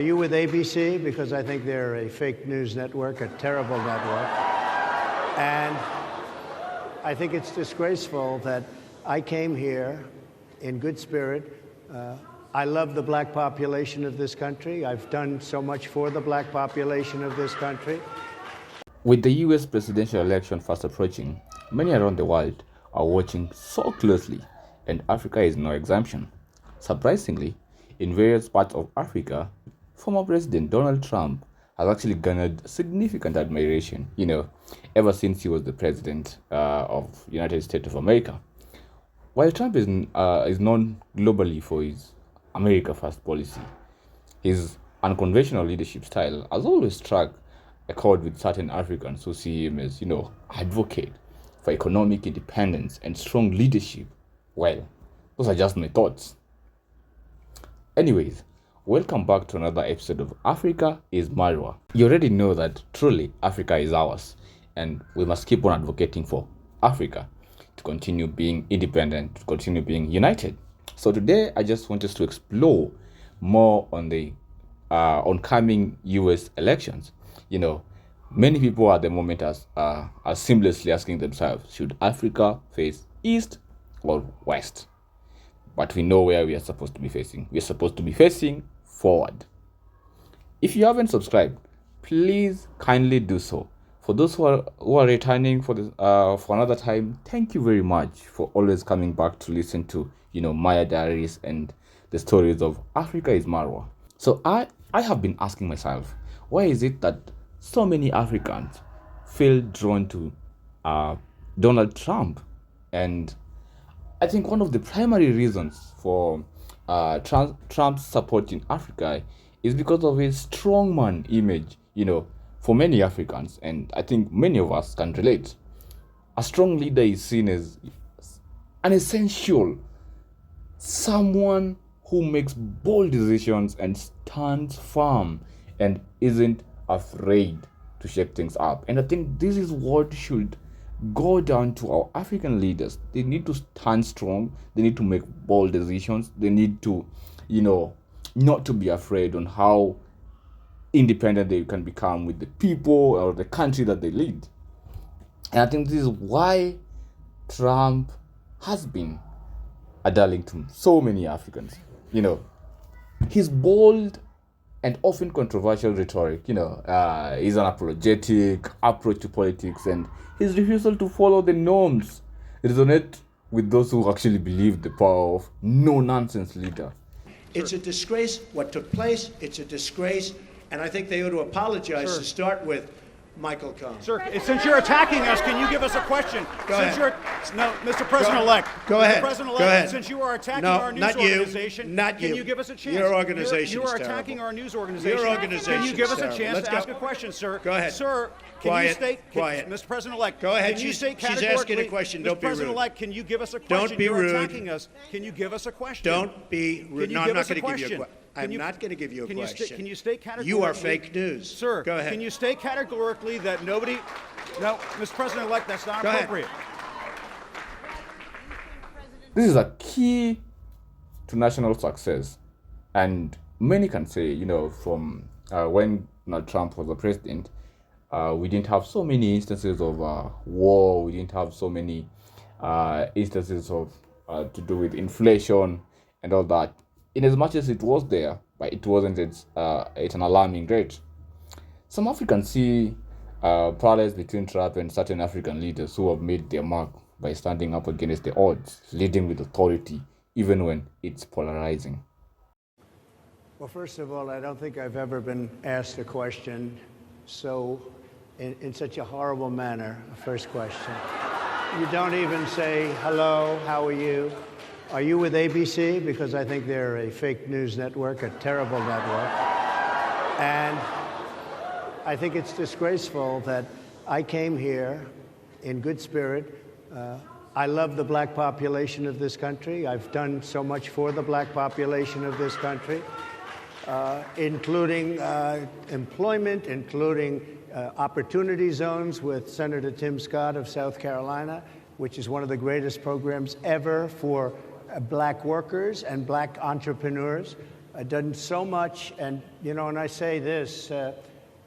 Are you with ABC? Because I think they're a fake news network, a terrible network. And I think it's disgraceful that I came here in good spirit. I love the black population of this country. I've done so much for the black population of this country. With the US presidential election fast approaching, many around the world are watching so closely, and Africa is no exemption. Surprisingly, in various parts of Africa, former President Donald Trump has actually garnered significant admiration, ever since he was the president of the United States of America. While Trump is known globally for his America First policy, his unconventional leadership style has always struck a chord with certain Africans who see him as, advocate for economic independence and strong leadership. Well, those are just my thoughts. Anyways, welcome back to another episode of Africa is Marwa. You already know that truly Africa is ours, and we must keep on advocating for Africa to continue being independent, to continue being united. So today I just want us to explore more on the oncoming US elections. Many people at the moment are seamlessly asking themselves, should Africa face east or west? But we know where we are supposed to be facing. We are supposed to be facing forward. If you haven't subscribed, please kindly do so. For those who are returning for another time, thank you very much for always coming back to listen to Mayadiaries and the stories of Africa is Marwa. So I have been asking myself, why is it that so many Africans feel drawn to Donald Trump? And I think one of the primary reasons for Trump's support in Africa is because of his strongman image, for many Africans, and I think many of us can relate. A strong leader is seen as an essential, someone who makes bold decisions and stands firm and isn't afraid to shake things up. And I think this is what should go down to our African leaders. They need to stand strong. They need to make bold decisions. They need to, not to be afraid on how independent they can become with the people or the country that they lead. And I think this is why Trump has been a darling to so many Africans. His bold and often controversial rhetoric, his unapologetic approach to politics and his refusal to follow the norms resonate with those who actually believe the power of no-nonsense leader. It's a disgrace what took place. It's a disgrace. And I think they ought to apologize to start with, Michael Cohen. Sir, since you're attacking us, can you give us a question? Go ahead. No, Mr. President-elect. Go ahead. Mr. President-elect, Go ahead. since you are attacking No, our news not you. organization, Not you. can you give us a chance? Your organization You are is attacking terrible. our news organization. Your organization Can you give is us a terrible. chance Let's to go. ask a question, sir? Go ahead. Sir, can Quiet. you state, Quiet. Mr. President-elect, Go ahead. can you state She's categorically, asking a question. Don't Mr. be rude. President-elect, can you give us a question? Don't be You're rude. attacking us. Can you give us a question? Don't be rude. Can you No, I'm give not us a going to give you a question? question. I'm not going to give you a question. Can you state categorically? You are fake news. Sir, go ahead. Can you state categorically that nobody... No, Mr. President-elect, that's not Go ahead. appropriate. This is a key to national success, and many can say, from when Donald Trump was the president, we didn't have so many instances of war. We didn't have so many instances of to do with inflation and all that. In as much as it was there, but it wasn't at an alarming rate. Some Africans see parallels between Trump and certain African leaders who have made their mark by standing up against the odds, leading with authority, even when it's polarizing. Well, first of all, I don't think I've ever been asked a question in such a horrible manner. First question. You don't even say, hello, how are you? Are you with ABC? Because I think they're a fake news network, a terrible network. And I think it's disgraceful that I came here in good spirit. I love the black population of this country. I've done so much for the black population of this country, including employment, including opportunity zones with Senator Tim Scott of South Carolina, which is one of the greatest programs ever for black workers and black entrepreneurs. I've done so much, and and I say this,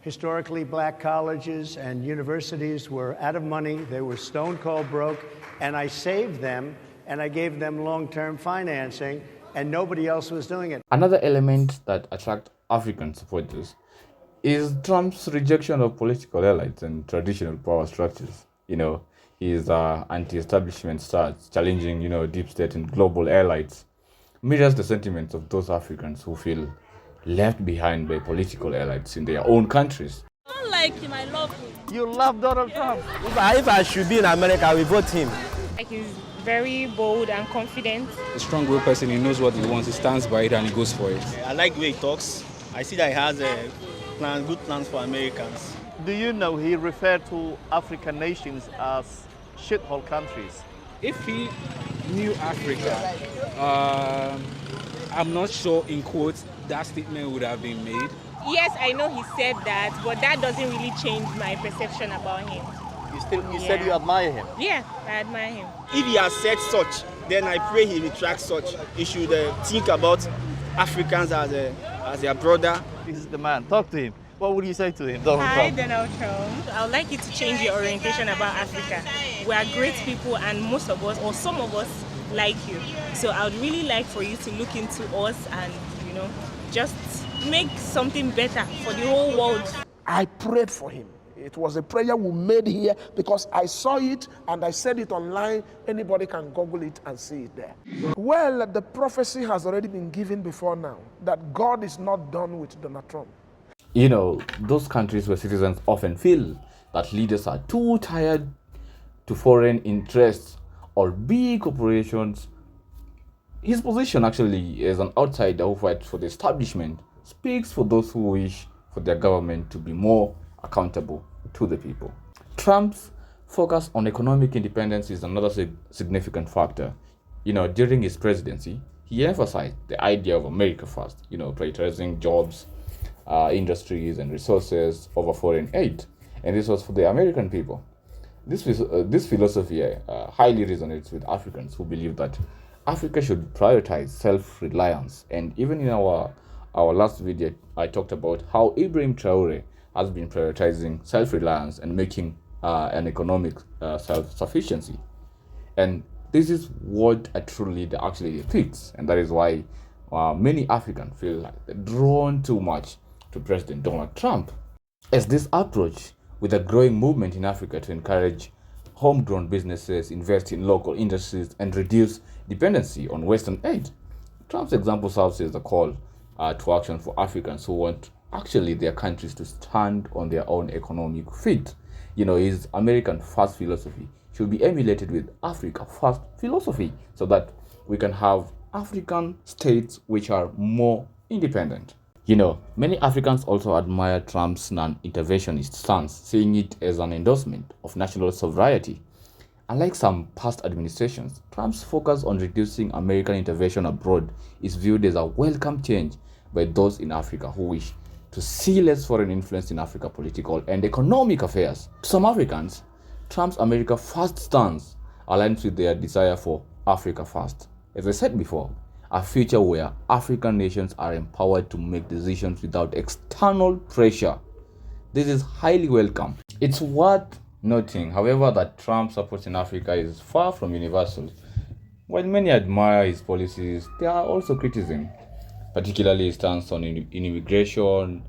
historically black colleges and universities were out of money, they were stone cold broke, and I saved them, and I gave them long-term financing, and nobody else was doing it. Another element that attracts African supporters is Trump's rejection of political elites and traditional power structures. His anti-establishment starts challenging, deep state and global elites, mirrors the sentiments of those Africans who feel left behind by political elites in their own countries. I don't like him, I love him. You love Donald Trump? If I should be in America, I will vote him. He's very bold and confident. A strong-willed person, he knows what he wants, he stands by it and he goes for it. I like the way he talks. I see that he has good plans for Americans. Do you know he referred to African nations as shithole countries? If he knew Africa, I'm not sure, in quotes, that statement would have been made. Yes, I know he said that, but that doesn't really change my perception about him. You said you admire him? Yeah, I admire him. If he has said such, then I pray he retracts such. He should think about Africans as their brother. This is the man. Talk to him. What would you say to him, Donald Hi, Trump? Donald Trump. I would like you to change your orientation about Africa. We are great people, and most of us, or some of us, like you. So I would really like for you to look into us and, just make something better for the whole world. I prayed for him. It was a prayer we made here because I saw it and I said it online. Anybody can Google it and see it there. Well, the prophecy has already been given before now that God is not done with Donald Trump. Those countries where citizens often feel that leaders are too tied to foreign interests or big corporations. His position actually as an outsider who fights for the establishment speaks for those who wish for their government to be more accountable to the people. Trump's focus on economic independence is another significant factor. During his presidency, he emphasized the idea of America first, prioritizing jobs, industries and resources over foreign aid. And this was for the American people. This philosophy highly resonates with Africans who believe that Africa should prioritize self-reliance. And even in our last video, I talked about how Ibrahim Traore has been prioritizing self-reliance and making an economic self-sufficiency. And this is what a true leader actually depicts. And that is why many Africans feel like they're drawn too much to President Donald Trump. As this approach, with a growing movement in Africa to encourage homegrown businesses, invest in local industries, and reduce dependency on Western aid, Trump's example serves as a call to action for Africans who want actually their countries to stand on their own economic feet. His American first philosophy should be emulated with Africa first philosophy so that we can have African states which are more independent. Many Africans also admire Trump's non-interventionist stance, seeing it as an endorsement of national sovereignty. Unlike some past administrations, Trump's focus on reducing American intervention abroad is viewed as a welcome change by those in Africa who wish to see less foreign influence in Africa's political and economic affairs. To some Africans, Trump's America First stance aligns with their desire for Africa First. As I said before, a future where African nations are empowered to make decisions without external pressure. This is highly welcome. It's worth noting, however, that Trump's support in Africa is far from universal. While many admire his policies, there are also criticism, particularly his stance on immigration,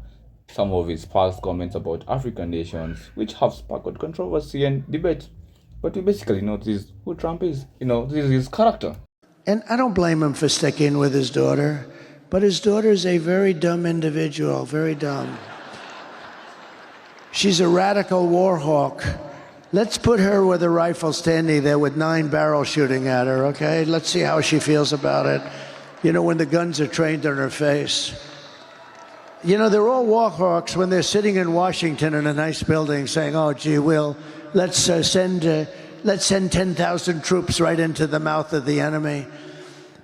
some of his past comments about African nations, which have sparked controversy and debate. But we basically know this is who Trump is. This is his character. And I don't blame him for sticking with his daughter, but his daughter is a very dumb individual, very dumb. She's a radical war hawk. Let's put her with a rifle standing there with 9 barrels shooting at her, okay? Let's see how she feels about it. When the guns are trained on her face. They're all war hawks when they're sitting in Washington in a nice building saying, oh, gee, let's send 10,000 troops right into the mouth of the enemy.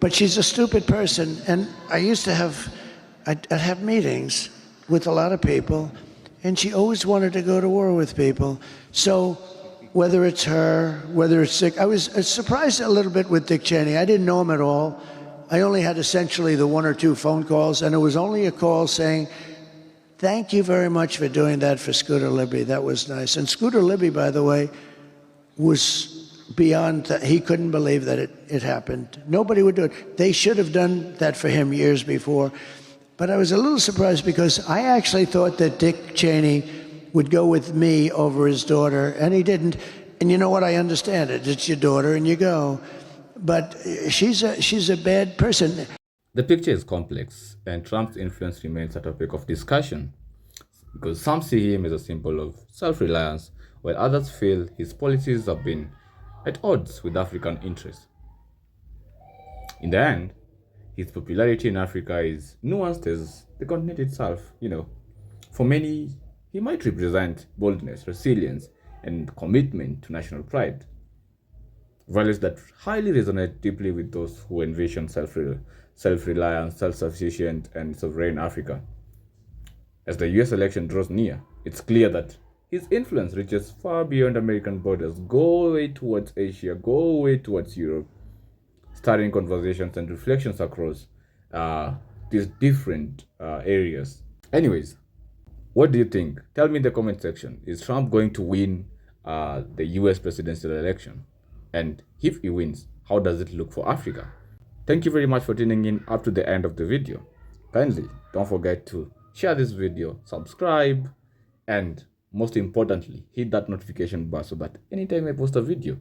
But she's a stupid person. And I used to I'd have meetings with a lot of people, and she always wanted to go to war with people. So whether it's her, whether it's Dick, I was surprised a little bit with Dick Cheney. I didn't know him at all. I only had essentially the one or two phone calls, and it was only a call saying, thank you very much for doing that for Scooter Libby. That was nice. And Scooter Libby, by the way, was beyond, he couldn't believe that it happened. Nobody would do it. They should have done that for him years before. But I was a little surprised because I actually thought that Dick Cheney would go with me over his daughter, and he didn't. And you know what? I understand it. It's your daughter, and you go. But she's a bad person. The picture is complex, and Trump's influence remains a topic of discussion because some see him as a symbol of self-reliance, while others feel his policies have been at odds with African interests. In the end, his popularity in Africa is nuanced as the continent itself. For many, he might represent boldness, resilience, and commitment to national pride. Values that highly resonate deeply with those who envision self-reliant, self-sufficient, and sovereign Africa. As the US election draws near, it's clear that his influence reaches far beyond American borders, go away towards Asia, go away towards Europe, starting conversations and reflections across these different areas. Anyways, what do you think? Tell me in the comment section. Is Trump going to win the US presidential election? And if he wins, how does it look for Africa? Thank you very much for tuning in up to the end of the video. Kindly don't forget to share this video, subscribe, and most importantly, hit that notification bar so that anytime I post a video,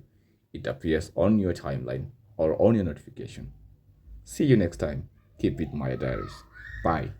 it appears on your timeline or on your notification. See you next time. Keep it my diaries. Bye.